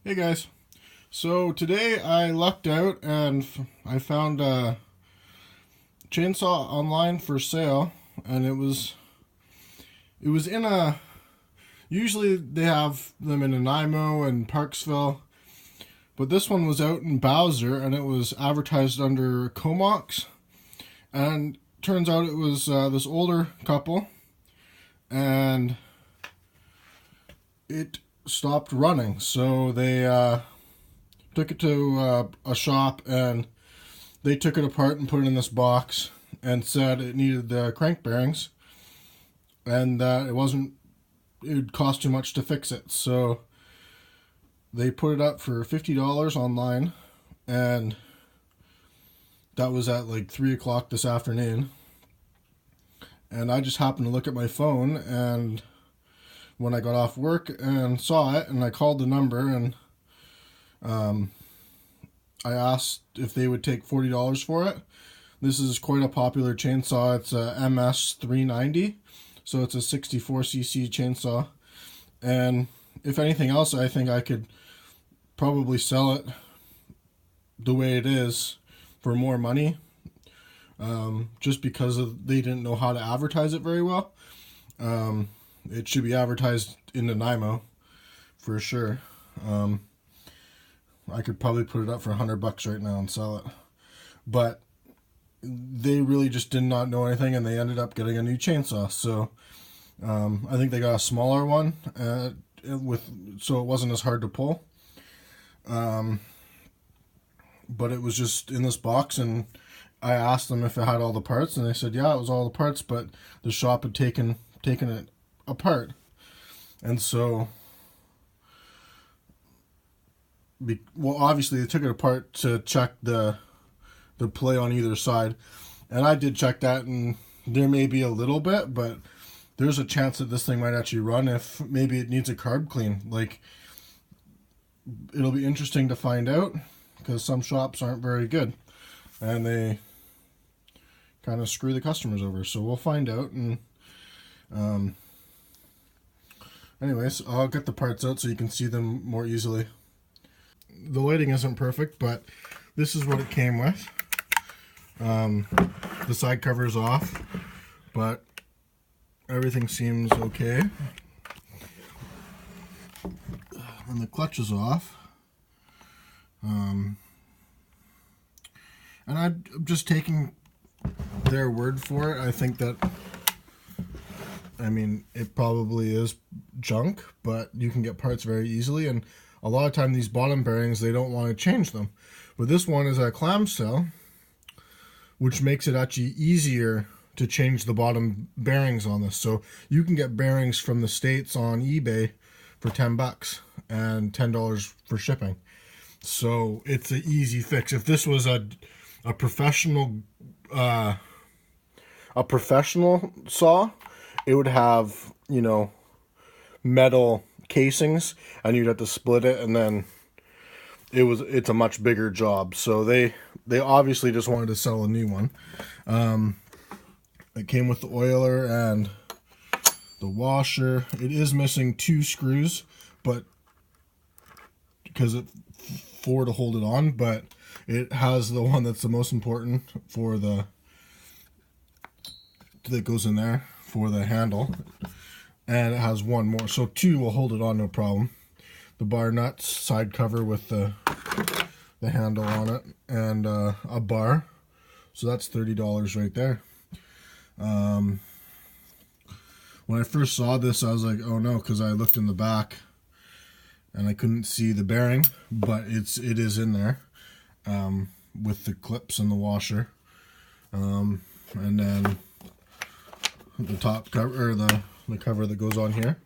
Hey guys. So today I lucked out and I found a chainsaw online for sale, and it was in a, usually they have them in Nanaimo and Parksville, but this one was out in Bowser and it was advertised under Comox, and turns out it was this older couple, and it stopped running. So they took it to a shop, and they took it apart and put it in this box and said it needed the crank bearings, and that it would cost too much to fix it. So they put it up for $50 online, and that was at like 3 o'clock this afternoon. And I just happened to look at my phone, and when I got off work and saw it, and I called the number, and I asked if they would take $40 for it. This is quite a popular chainsaw. It's a MS390, so it's a 64cc chainsaw. And if anything else, I think I could probably sell it the way it is for more money, just because they didn't know how to advertise it very well. It should be advertised in Nanaimo for sure. I could probably put it up for $100 right now and sell it, but they really just did not know anything, and they ended up getting a new chainsaw. So I think they got a smaller one, so it wasn't as hard to pull. But it was just in this box, and I asked them if it had all the parts, and they said yeah, it was all the parts, but the shop had taken it apart. And so, well, obviously they took it apart to check the play on either side, and I did check that, and there may be a little bit, but there's a chance that this thing might actually run if maybe it needs a carb clean. Like, it'll be interesting to find out, because some shops aren't very good, and they kind of screw the customers over. So we'll find out. And anyways, I'll get the parts out so you can see them more easily. The lighting isn't perfect, but this is what it came with. The side cover is off, but everything seems okay. And the clutch is off. And I'm just taking their word for it. I think that, it probably is junk, but you can get parts very easily, and a lot of time these bottom bearings, they don't want to change them. But this one is a clamshell, which makes it actually easier to change the bottom bearings on this. So you can get bearings from the States on eBay for $10 and $10 for shipping. So it's an easy fix. If this was a professional saw, it would have, metal casings, and you'd have to split it, and then it's a much bigger job. So they obviously just wanted to sell a new one. It came with the oiler and the washer. It is missing 2 screws, but because it 4 to hold it on, but it has the one that's the most important for that goes in there for the handle, and it has 1 more, so 2 will hold it on, no problem. The bar nuts, side cover with the handle on it, and a bar, so that's $30 right there. When I first saw this, I was like, oh no, because I looked in the back and I couldn't see the bearing, but it is in there, with the clips and the washer, and then the top cover, or the cover that goes on here.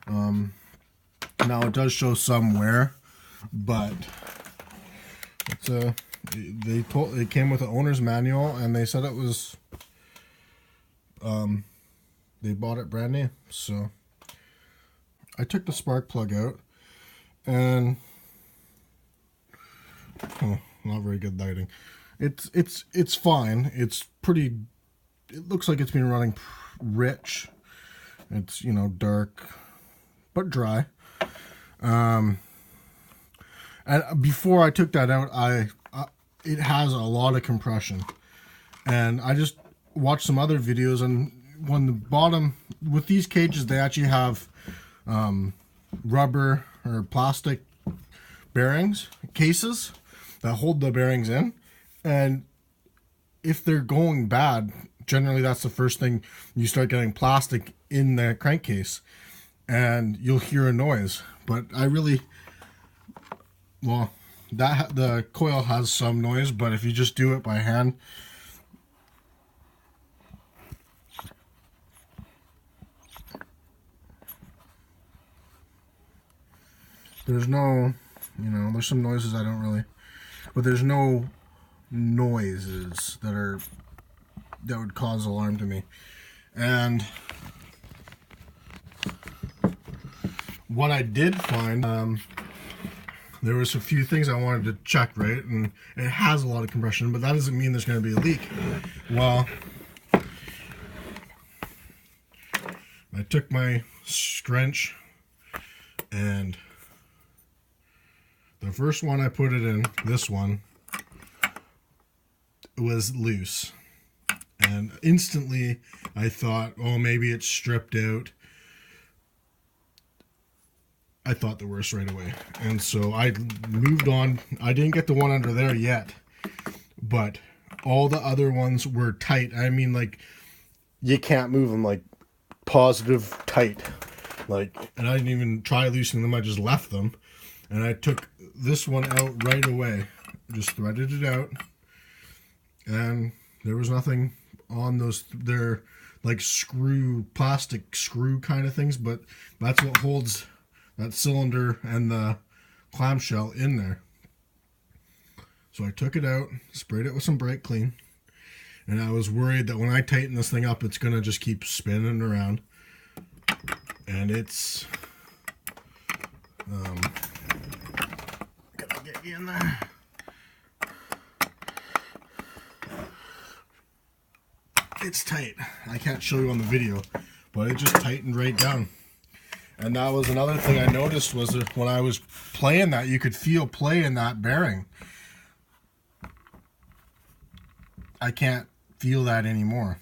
Now it does show some wear, but it came with an owner's manual, and they said it was, they bought it brand new. So I took the spark plug out, and not very good lighting. It's fine. It's pretty. It looks like it's been running rich. It's dark but dry. And before I took that out, it has a lot of compression. And I just watched some other videos, and when the bottom, with these cages, they actually have rubber or plastic bearings, cases that hold the bearings in. And if they're going bad, generally that's the first thing, you start getting plastic in the crankcase and you'll hear a noise. But the coil has some noise, but if you just do it by hand, there's no, there's some noises I don't really, but there's no noises that would cause alarm to me. And what I did find, there was a few things I wanted to check, right? And it has a lot of compression, but that doesn't mean there's going to be a leak. Well, I took my wrench, and the first one I put it in, this one, was loose. And instantly I thought, oh, maybe it's stripped out. I thought the worst right away. And so I moved on. I didn't get the one under there yet, but all the other ones were tight. I mean, like, you can't move them, like, positive tight. Like, and I didn't even try loosening them. I just left them. And I took this one out right away. Just threaded it out. And there was nothing on those. They're like plastic screw kind of things, but that's what holds that cylinder and the clamshell in there. So I took it out, sprayed it with some brake clean, and I was worried that when I tighten this thing up, it's gonna just keep spinning around. And it's gotta get you in there. It's tight. I can't show you on the video, but it just tightened right down. And that was another thing I noticed, was that when I was playing that, you could feel play in that bearing. I can't feel that anymore.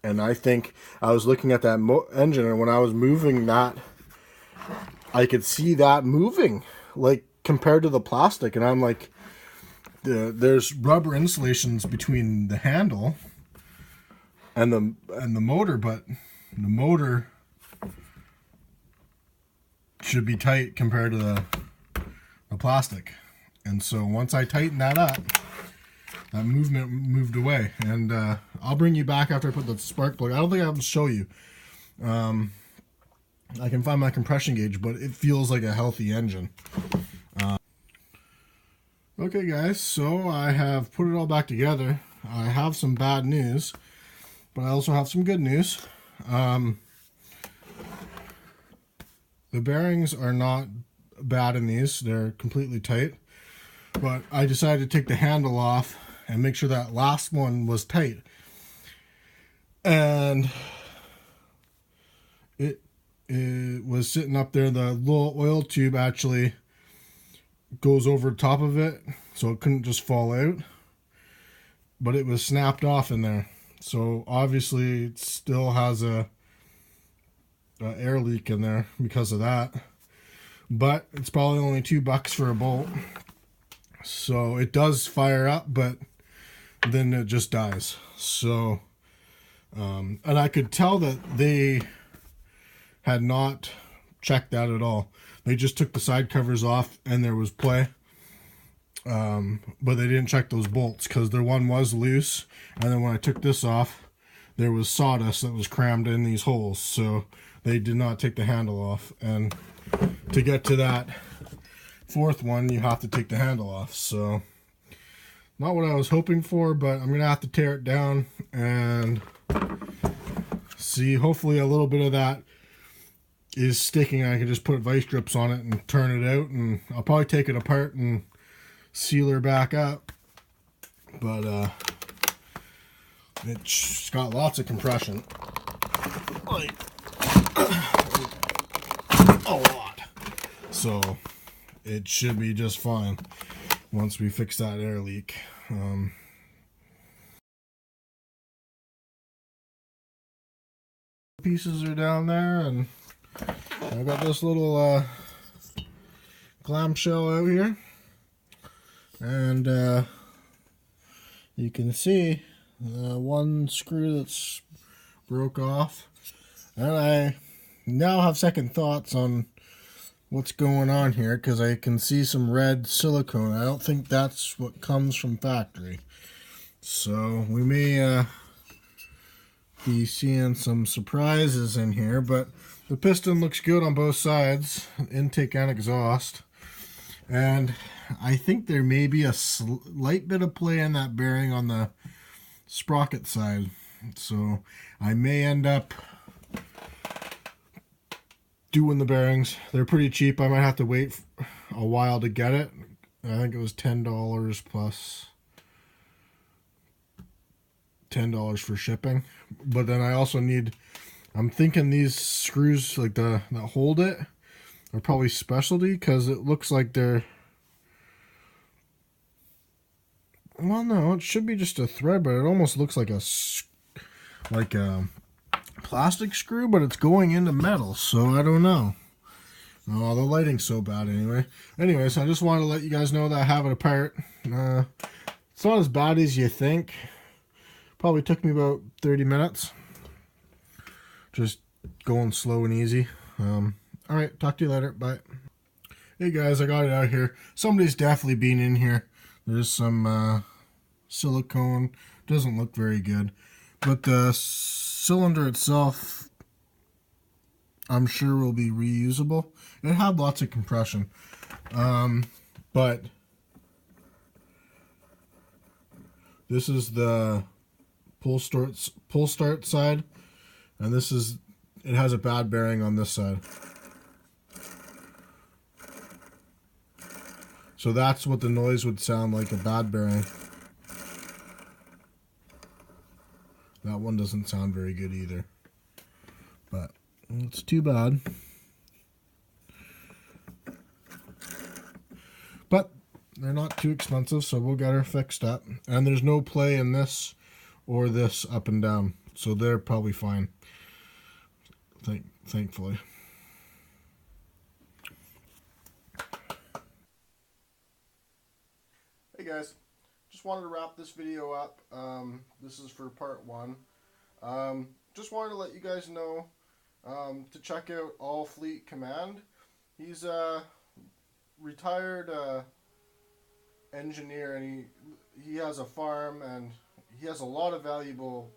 And I think I was looking at that engine, and when I was moving that, I could see that moving, like, compared to the plastic. And I'm like, there's rubber insulations between the handle and the motor, but the motor should be tight compared to the plastic. And so once I tightened that up, that movement moved away. And I'll bring you back after I put the spark plug. I don't think I have to show you. I can find my compression gauge, but it feels like a healthy engine. Okay guys, so I have put it all back together. I have some bad news, but I also have some good news. The bearings are not bad in these. They're completely tight. But I decided to take the handle off and make sure that last one was tight. And it was sitting up there. The little oil tube actually goes over top of it, so it couldn't just fall out. But it was snapped off in there. So obviously it still has a air leak in there because of that. But it's probably only $2 for a bolt. So it does fire up, but then it just dies. So, and I could tell that they had not checked that at all. They just took the side covers off and there was play. But they didn't check those bolts because their one was loose. And then when I took this off, there was sawdust that was crammed in these holes. So they did not take the handle off. And to get to that fourth one, you have to take the handle off. So not what I was hoping for, but I'm gonna have to tear it down and see. Hopefully a little bit of that is sticking. I can just put vice grips on it and turn it out, and I'll probably take it apart and seal her back up. But it's got lots of compression, like a lot. So it should be just fine once we fix that air leak. Pieces are down there, and I got this little clamshell out here, and you can see one screw that's broke off, and I now have second thoughts on what's going on here because I can see some red silicone. I don't think that's what comes from factory, so we may be seeing some surprises in here. But the piston looks good on both sides, intake and exhaust, and I think there may be a slight bit of play in that bearing on the sprocket side, so I may end up doing the bearings. They're pretty cheap. I might have to wait a while to get it. I think it was $10 plus $10 for shipping. But then I also need, I'm thinking these screws like that hold it are probably specialty, because it looks like they're, well, no, it should be just a thread, but it almost looks like a plastic screw, but it's going into metal, so I don't know. Oh, the lighting's so bad anyway. Anyways, I just wanted to let you guys know that I have it apart. It's not as bad as you think. Probably took me about 30 minutes. Just going slow and easy. Alright, talk to you later. Bye. Hey guys, I got it out here. Somebody's definitely been in here. There's some silicone. Doesn't look very good. But the cylinder itself, I'm sure, will be reusable. It had lots of compression. But this is the pull start side, and this is, it has a bad bearing on this side. So that's what the noise would sound like, a bad bearing. That one doesn't sound very good either, but it's too bad. But they're not too expensive, so we'll get her fixed up. And there's no play in this or this up and down, so they're probably fine. Thankfully. Hey guys, just wanted to wrap this video up. This is for part 1. Just wanted to let you guys know to check out All Fleet Command. He's a retired engineer, and he has a farm, and he has a lot of valuable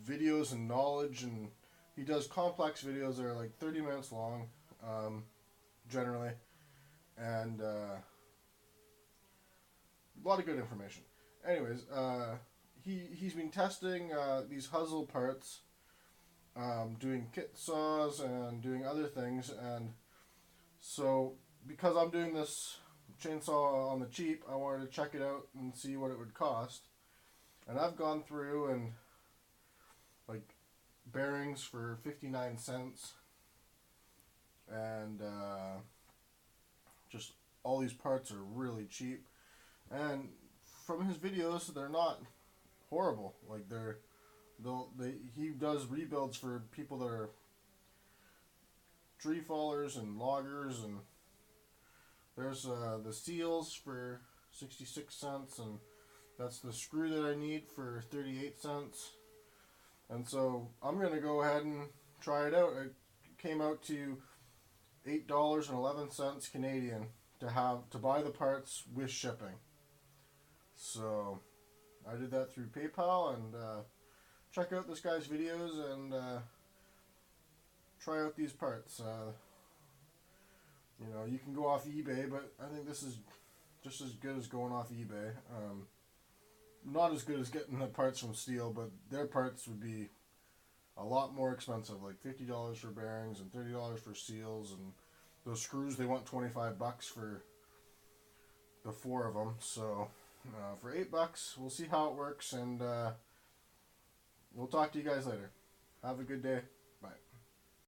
videos and knowledge, and he does complex videos that are like 30 minutes long, generally, and a lot of good information. Anyways, he's been testing these Huzzle parts, doing kit saws and doing other things, and so because I'm doing this chainsaw on the cheap, I wanted to check it out and see what it would cost. And I've gone through and like bearings for 59 cents, and just all these parts are really cheap. And from his videos, they're not horrible. Like he does rebuilds for people that are tree fallers and loggers, and there's the seals for 66 cents, and that's the screw that I need for 38 cents. And so I'm going to go ahead and try it out. It came out to $8.11 Canadian to buy the parts with shipping. So I did that through PayPal, and check out this guy's videos and try out these parts. You know, you can go off eBay, but I think this is just as good as going off eBay. Not as good as getting the parts from Stihl, but their parts would be a lot more expensive, like $50 for bearings and $30 for seals, and those screws they want $25 for the 4 of them. So for $8, we'll see how it works, and we'll talk to you guys later. Have a good day.